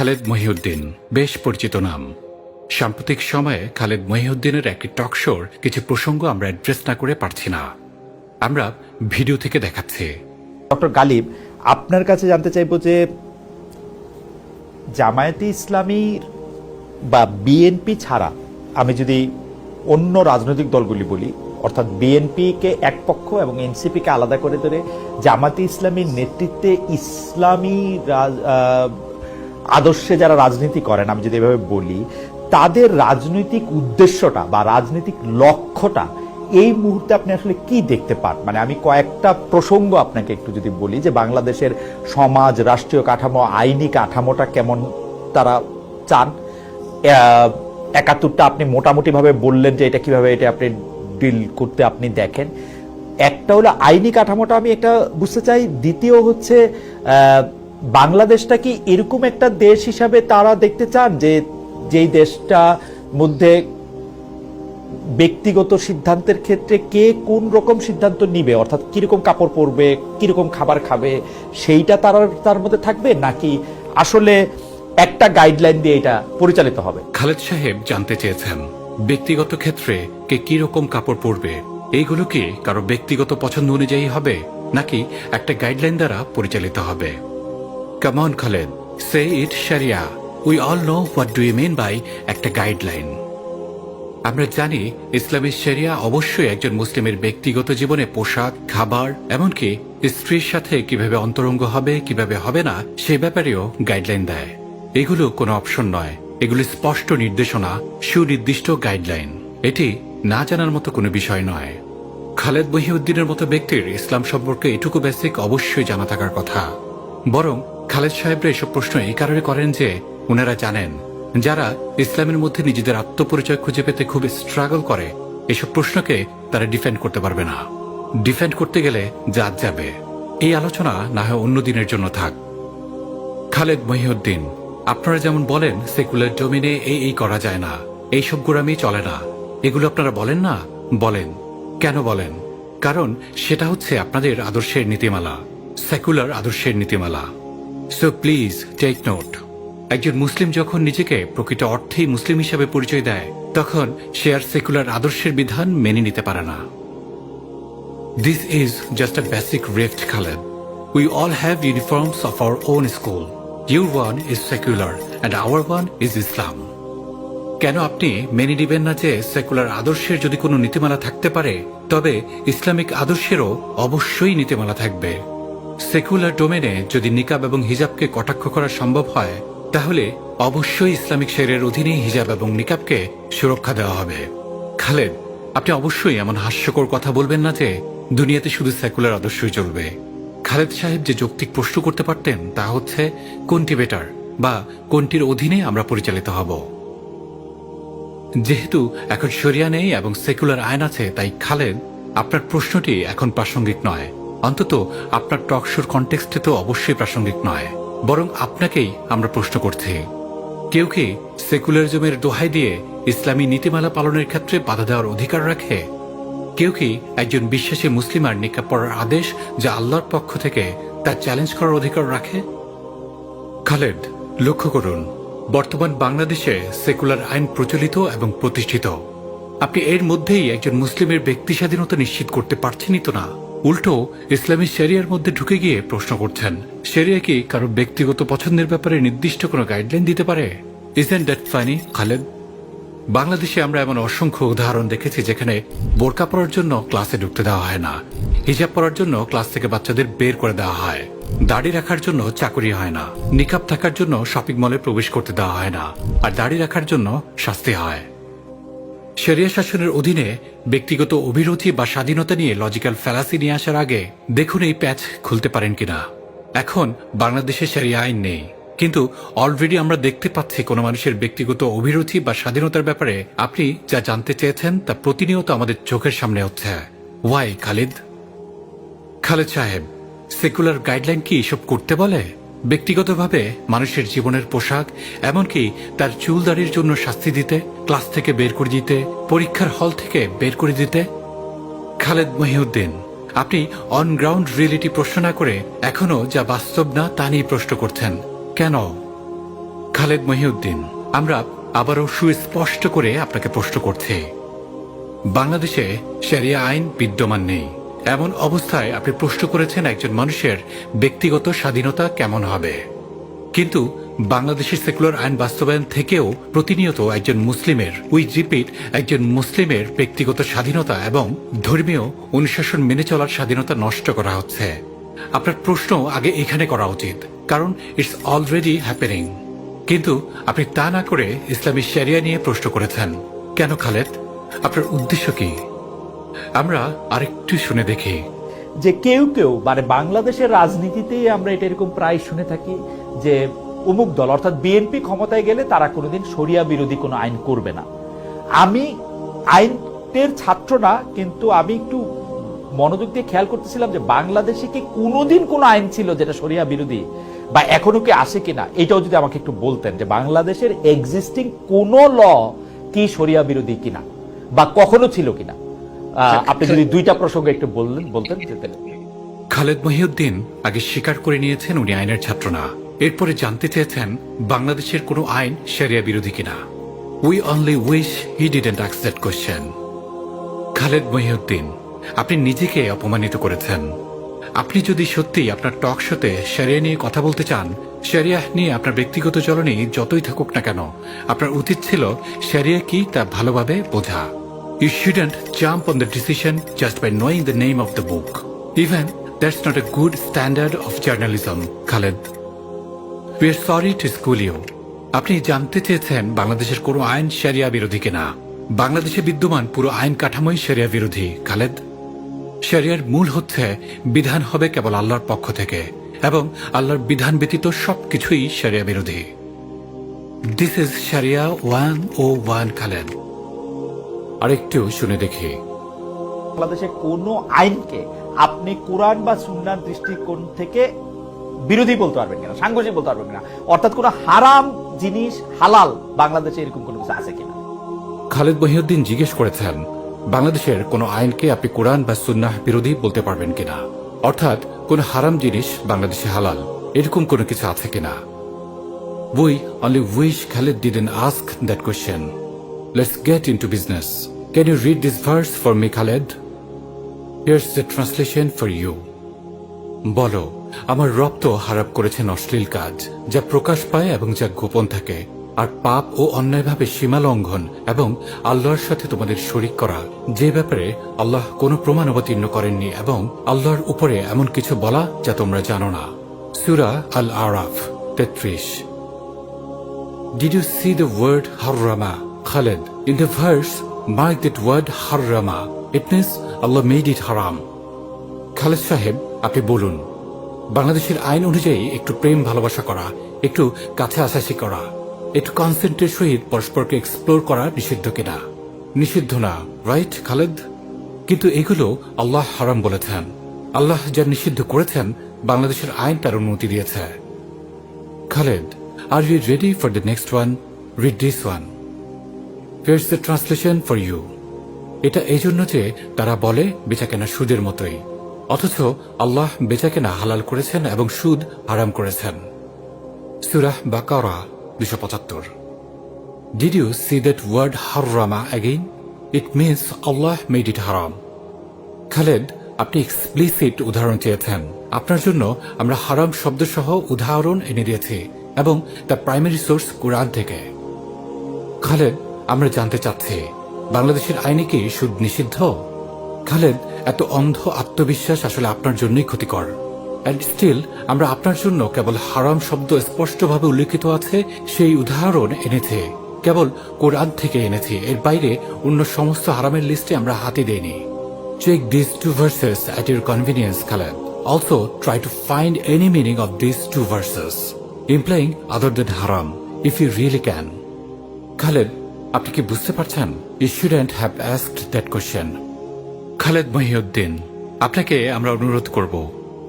খালেদ মহিউদ্দিন বেশ পরিচিত নাম। সাম্প্রতিক সময়ে খালেদ মহিউদ্দিনের একটি টক শোর কিছু প্রসঙ্গ আমরা অ্যাড্রেস না করে পারছি না। আমরা ভিডিও থেকে দেখাচ্ছি। ডক্টর গালিব, আপনার কাছে জানতে চাইব যে জামায়াতে ইসলামীর বা বিএনপি ছাড়া আমি যদি অন্য রাজনৈতিক দলগুলি বলি, অর্থাৎ বিএনপিকে এক পক্ষ এবং এনসিপিকে আলাদা করে ধরে জামায়াতে ইসলামীর নেতৃত্বে ইসলামী আদর্শে যারা রাজনীতি করেন, আমি যদি এভাবে বলি, তাদের রাজনৈতিক উদ্দেশ্যটা বা রাজনৈতিক লক্ষ্যটা এই মুহূর্তে আপনি আসলে কি দেখতে পান? মানে আমি কয়েকটা প্রসঙ্গ আপনাকে একটু যদি বলি যে বাংলাদেশের সমাজ, রাষ্ট্রীয় কাঠামো, আইনি কাঠামোটা কেমন তারা চান। ৭১টা আপনি মোটামুটি ভাবে বললেন যে এটা কিভাবে এটা আপনি ডিল করতে আপনি দেখেন। একটা হলো আইনি কাঠামোটা আমি একটা বুঝতে চাই। দ্বিতীয় হচ্ছে বাংলাদেশটা কি এরকম একটা দেশ হিসাবে তারা দেখতে চান যে যেই দেশটা মধ্যে ব্যক্তিগত সিদ্ধান্তের ক্ষেত্রে কে কোন রকম সিদ্ধান্ত নিবে, অর্থাৎ কিরকম কাপড় পরবে, কিরকম খাবার খাবে, সেইটা তার মধ্যে থাকবে, নাকি আসলে একটা গাইডলাইন দিয়ে এটা পরিচালিত হবে? খালেদ সাহেব জানতে চেয়েছেন ব্যক্তিগত ক্ষেত্রে কে কি রকম কাপড় পরবে, এইগুলো কি কারো ব্যক্তিগত পছন্দ অনুযায়ী হবে নাকি একটা গাইডলাইন দ্বারা পরিচালিত হবে? Come on Khaled, say it sharia. We all know what do you mean by একটা গাইডলাইন। আমরা জানি ইসলামী শরিয়া অবশ্যই একজন মুসলিমের ব্যক্তিগত জীবনে পোশাক, খাবার, এমনকি স্ত্রীর সাথে কিভাবে অন্তরঙ্গ হবে, কিভাবে হবে না, সে ব্যাপারেও গাইডলাইন দেয়। এগুলো কোনো অপশন নয়, এগুলি স্পষ্ট নির্দেশনা, সুনির্দিষ্ট গাইডলাইন। এটি না জানার মতো কোনো বিষয় নয়। খালেদ মহিউদ্দিনের মতো ব্যক্তির ইসলাম সম্পর্কে এটুকু বেসিক অবশ্যই জানা থাকার কথা। বরং খালেদ সাহেবরা এসব প্রশ্ন এই কারণে করেন যে ওনারা জানেন যারা ইসলামের মধ্যে নিজেদের আত্মপরিচয় খুঁজে পেতে খুব স্ট্রাগল করে, এসব প্রশ্নকে তারা ডিফেন্ড করতে পারবে না। ডিফেন্ড করতে গেলে জাত যাবে। এই আলোচনা না হয় অন্য দিনের জন্য থাক। খালেদ মহিউদ্দিন, আপনারা যেমন বলেন সেকুলার ডোমেনে এই করা যায় না, এইসব গোড়ামি চলে না, এগুলো আপনারা বলেন না। বলেন কেন বলেন? কারণ সেটা হচ্ছে আপনাদের আদর্শের নীতিমালা, সেকুলার আদর্শের নীতিমালা। So please take note. একজন মুসলিম যখন নিজেকে প্রকৃত অর্থেই মুসলিম হিসাবে পরিচয় দেয়, তখন সে আর সেকুলার আদর্শের বিধান মেনে নিতে পারে না। This is just a basic rift, Khaled. We all have uniforms of our own school. Your one is secular and our one is Islam. কেন আপনি মেনে নিবেন না যে সেকুলার আদর্শের যদি কোনো নীতিমালা থাকতে পারে, তবে ইসলামিক আদর্শেরও অবশ্যই নীতিমালা থাকবে। সেকুলার ডোমেনে যদি নিকাব এবং হিজাবকে কটাক্ষ করা সম্ভব হয়, তাহলে অবশ্যই ইসলামিক শরিয়ার অধীনে হিজাব এবং নিকাবকে সুরক্ষা দেওয়া হবে। খালেদ, আপনি অবশ্যই এমন হাস্যকর কথা বলবেন না যে দুনিয়াতে শুধু সেকুলার আদর্শই চলবে। খালেদ সাহেব যে যৌক্তিক প্রশ্ন করতে পারতেন তা হচ্ছে কোনটি বেটার বা কোনটির অধীনে আমরা পরিচালিত হব। যেহেতু এখন শরিয়া নেই এবং সেকুলার আইন আছে, তাই খালেদ, আপনার প্রশ্নটি এখন প্রাসঙ্গিক নয়। অন্তত আপনার টকশোর কনটেক্সটে তো অবশ্যই প্রাসঙ্গিক নয়। বরং আপনাকেই আমরা প্রশ্ন করছি, কেউ কি সেকুলারিজমের দোহাই দিয়ে ইসলামী নীতিমালা পালনের ক্ষেত্রে বাধা দেওয়ার অধিকার রাখে? কেউ কি একজন বিশ্বাসী মুসলিমার নিকাব পরার আদেশ যা আল্লাহর পক্ষ থেকে, তা চ্যালেঞ্জ করার অধিকার রাখে? খালেদ, লক্ষ্য করুন, বর্তমান বাংলাদেশে সেকুলার আইন প্রচলিত এবং প্রতিষ্ঠিত। আপনি এর মধ্যেই একজন মুসলিমের ব্যক্তি স্বাধীনতা নিশ্চিত করতে পারছেনই তো না, উল্টো ইসলামী শরিয়ার মধ্যে ঢুকে গিয়ে প্রশ্ন করছেন শরিয়া কি কারো ব্যক্তিগত পছন্দের ব্যাপারে নির্দিষ্ট কোনো গাইডলাইন দিতে পারে? Isn't that funny, Khaled? বাংলাদেশে আমরা এমন অসংখ্য উদাহরণ দেখেছি যেখানে বোরকা পরার জন্য ক্লাসে ঢুকতে দেওয়া হয় না, হিজাব পরার জন্য ক্লাস থেকে বাচ্চাদের বের করে দেওয়া হয়, দাড়ি রাখার জন্য চাকরি হয় না, নিকাব থাকার জন্য শপিং মলে প্রবেশ করতে দেওয়া হয় না, আর দাড়ি রাখার জন্য শাস্তি হয়। শরিয়া শাসনের অধীনে ব্যক্তিগত অভিরুচি বা স্বাধীনতা নিয়ে লজিক্যাল ফ্যালাসি নিয়ে আসার আগে দেখুন এই প্যাচ খুলতে পারেন কিনা। এখন বাংলাদেশে শরিয়া আইন নেই, কিন্তু অলরেডি আমরা দেখতে পাচ্ছি কোনো মানুষের ব্যক্তিগত অভিরুচি বা স্বাধীনতার ব্যাপারে আপনি যা জানতে চেয়েছেন তা প্রতিনিয়ত আমাদের চোখের সামনে হচ্ছে। ওয়াই খালিদ? খালেদ সাহেব, সেকুলার গাইডলাইন কি এসব করতে বলে? ব্যক্তিগতভাবে মানুষের জীবনের পোশাক, এমনকি তার চুল দাড়ির জন্য শাস্তি দিতে, ক্লাস থেকে বের করে দিতে, পরীক্ষার হল থেকে বের করে দিতে? খালেদ মহিউদ্দিন, আপনি অন গ্রাউন্ড রিয়েলিটি প্রশ্ন না করে এখনো যা বাস্তব না তা নিয়ে প্রশ্ন করছেন কেন? খালেদ মহিউদ্দিন, আমরা আবারও সুস্পষ্ট করে আপনাকে প্রশ্ন করছি, বাংলাদেশে শরিয়া আইন বিদ্যমান নেই, এমন অবস্থায় আপনি প্রশ্ন করেছেন একজন মানুষের ব্যক্তিগত স্বাধীনতা কেমন হবে। কিন্তু বাংলাদেশের সেকুলার আইন বাস্তবায়ন থেকেও প্রতিনিয়ত একজন মুসলিমের, উই রিপিট, একজন মুসলিমের ব্যক্তিগত স্বাধীনতা এবং ধর্মীয় অনুশাসন মেনে চলার স্বাধীনতা নষ্ট করা হচ্ছে। আপনার প্রশ্ন আগে এখানে করা উচিত, কারণ ইটস অলরেডি হ্যাপেনিং। কিন্তু আপনি তা না করে ইসলামী শরিয়া নিয়ে প্রশ্ন করেছেন কেন খালেদ? আপনার উদ্দেশ্য কি? আমরা আরেকটু শুনে দেখি। যে কেউ কেউ মানে বাংলাদেশের রাজনীতিতেই আমরা এটা এরকম প্রায় শুনে থাকি যে অমুক দল অর্থাৎ বিএনপি ক্ষমতায় গেলে তারা কোনোদিন শরিয়া বিরোধী কোনো আইন করবে না। আমি আইনের ছাত্র না, কিন্তু আমি একটু মনোযোগ দিয়ে খেয়াল করতেছিলাম যে বাংলাদেশে কি কোনোদিন কোনো আইন ছিল যেটা শরিয়া বিরোধী, বা এখনো কি আসে কিনা, এটাও যদি আমাকে একটু বলতেন যে বাংলাদেশের এক্সিস্টিং কোন ল কি শরিয়া বিরোধী কিনা বা কখনো ছিল কিনা। আপনি যদি দুইটা প্রসঙ্গ একটু বলতেন যেতেন। খালেদ মহিউদ্দিন আগে স্বীকার করে নিয়েছেন উনি আইনের ছাত্র না, এরপরে জানতে চেয়েছেন বাংলাদেশের কোনো আইন শরিয়া বিরোধী কিনা। We only wish he didn't ask that question. Khaled Mohiuddin, আপনি নিজেকে অপমানিত করেছেন। আপনি যদি সত্যি আপনার টক শোতে শরিয়া নিয়ে কথা বলতে চান, শরিয়া নিয়ে আপনার ব্যক্তিগত চলনে যতই থাকুক না কেন, আপনার উচিত ছিল শরিয়া কি তা ভালোভাবে বোঝা। You shouldn't jump on the decision just by knowing the name of the book. Even that's not a good standard of journalism, Khaled. We are sorry to school you. আপনি জানতে চেয়েছেন বাংলাদেশের কোনো আইন শরিয়া বিরোধী কিনা। বাংলাদেশে বিদ্যমান পুরো আইন কাঠামোই শরিয়া বিরোধী, খালেদ। শরিয়ার মূল হচ্ছে বিধান হবে কেবল আল্লাহর পক্ষ থেকে, এবং আল্লাহর বিধান ব্যতীত সবকিছুই শরিয়া বিরোধী। This is Sharia 101, Khaled. আরেকটু শুনে দেখি। বাংলাদেশে কোন আইনকে আপনি কোরআন বা সুন্নাহর দৃষ্টিকোণ থেকে বিরোধী বলতে পারবেন কিনা, সাংঘর্ষিক বলতে পারবেন কিনা, অর্থাৎ কোন হারাম জিনিস হালাল বাংলাদেশে এরকম কোনো কিছু আছে কিনা। খালেদ মহিউদ্দিন জিজ্ঞেস করেছেন বাংলাদেশের কোন আইনকে আপনি কোরআন বা সুন্নাহ বিরোধী বলতে পারবেন কিনা, অর্থাৎ কোন হারাম জিনিস বাংলাদেশে হালাল, এরকম কোনো কিছু আছে কিনা। We only wish Khaled didn't ask that question. Let's get into business. Can you read this verse for me, Khaled? Here's the translation for you. বলো, আমার রব তো হারাপ করেছেন অশ্লীল কাজ, যা প্রকাশ পায় এবং যা গোপন থাকে, আর পাপ ও অন্যায়ভাবে সীমা লঙ্ঘন এবং আল্লাহর সাথে তোমাদের শরীক করা, যে ব্যাপারে আল্লাহ কোনো প্রমাণ অবতীর্ণ করেননি, এবং আল্লাহর উপরে এমন কিছু বলা যা তোমরা জানো না। সূরা আল-আরাফ 33। Did you see the word harrama, Khaled? In the verse, mark that word harrama. It means Allah made it haram. Khaled সাহেব, আপনি বলুন, বাংলাদেশের আইন অনুযায়ী একটু প্রেম ভালোবাসা করা, একটু কাছে আসাসি করা, একটু কনসেন্টের সহিত পরস্পরকে এক্সপ্লোর করা নিষিদ্ধ কিনা? নিষিদ্ধ না, রাইট খালেদ? কিন্তু এগুলো আল্লাহ হারাম বলেছেন। আল্লাহ যা নিষিদ্ধ করেছেন বাংলাদেশের আইন তার অনুমতি দিয়েছে। Khaled, are you ready for the next one? Read this one. Here's the translation for you. এটা এই জন্য যে তারা বলে বেচাকেনা সুদের মতোই, অথচ আল্লাহ বেচাকেনা হালাল করেছেন এবং সুদ হারাম করেছেন। সূরা বাকারা 275। Did you see that word harrama again? It means Allah made it haram. Khaled, আপনি এক্সপ্লিসিট উদাহরণ চেয়েছেন। আপনার জন্য আমরা হারাম শব্দ সহ উদাহরণ এনে দিয়েছি, এবং তার প্রাইমারি সোর্স কোরআন থেকে। খালেদ, আমরা জানতে চাচ্ছি বাংলাদেশের আইনে কি সুদ নিষিদ্ধ? খালেদ, এত অন্ধ আত্মবিশ্বাস আসলে আপনার জন্যই ক্ষতিকর। অ্যান্ড স্টিল আমরা আপনার জন্য কেবল হারাম শব্দ স্পষ্টভাবে উল্লেখিত আছে সেই উদাহরণ এনেছি, কেবল কোরআন থেকে এনেছি, এর বাইরে অন্য সমস্ত হারামের লিস্টে আমরা হাতে দেইনি। Check these two verses at your convenience, Khaled. Also, try to find any meaning of these two verses, implying other than haram, if you really can. Khaled, আপনি কি বুঝতে পারছেন? You shouldn't have asked that question. Khaled Mohiuddin, আপনাকে আমরা অনুরোধ করব,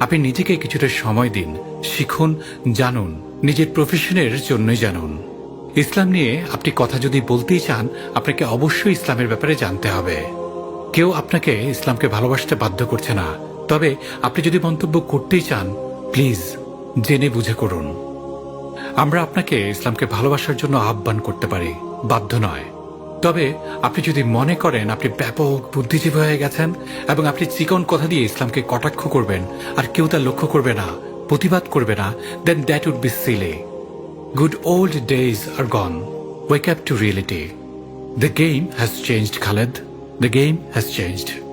আপনি নিজেকে কিছুটা সময় দিন, শিখুন, জানুন, নিজের প্রফেশনের জন্যই জানুন। ইসলাম নিয়ে আপনি কথা যদি বলতেই চান, আপনাকে অবশ্যই ইসলামের ব্যাপারে জানতে হবে। কেউ আপনাকে ইসলামকে ভালোবাসতে বাধ্য করছে না, তবে আপনি যদি মন্তব্য করতেই চান, প্লিজ জেনে বুঝে করুন। আমরা আপনাকে ইসলামকে ভালোবাসার জন্য আহ্বান করতে পারি, বাধ্য নয়। তবে আপনি যদি মনে করেন আপনি ব্যাপক বুদ্ধিজীবী হয়ে গেছেন এবং আপনি চিকন কথা দিয়ে ইসলামকে কটাক্ষ করবেন আর কেউ তা লক্ষ্য করবে না, প্রতিবাদ করবে না, then that would be silly. Good old days are gone. Wake up to reality. The game has changed, Khaled. The game has changed.